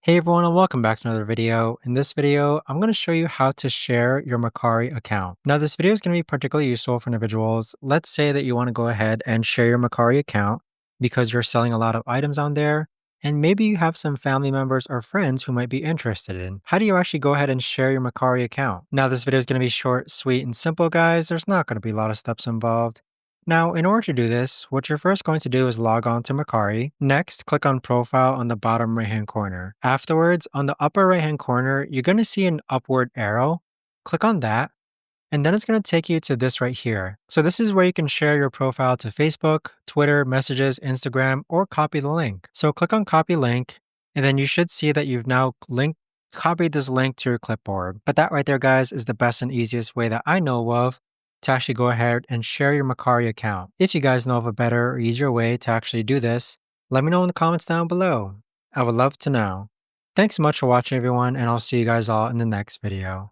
Hey everyone and welcome back to another video. In this video, I'm going to show you how to share your Mercari account. Now this video is going to be particularly useful for individuals. Let's say that you want to go ahead and share your Mercari account because you're selling a lot of items on there and maybe you have some family members or friends who might be interested in. How do you actually go ahead and share your Mercari account? Now this video is going to be short, sweet, and simple guys. There's not going to be a lot of steps involved. Now, in order to do this, what you're first going to do is log on to Mercari. Next, click on Profile on the bottom right-hand corner. Afterwards, on the upper right-hand corner, you're going to see an upward arrow. Click on that, and then it's going to take you to this right here. So this is where you can share your profile to Facebook, Twitter, Messages, Instagram, or copy the link. So click on Copy Link, and then you should see that you've now copied this link to your clipboard. But that right there, guys, is the best and easiest way that I know of to actually go ahead and share your Mercari account. If you guys know of a better or easier way to actually do this, let me know in the comments down below. I would love to know. Thanks so much for watching everyone, and I'll see you guys all in the next video.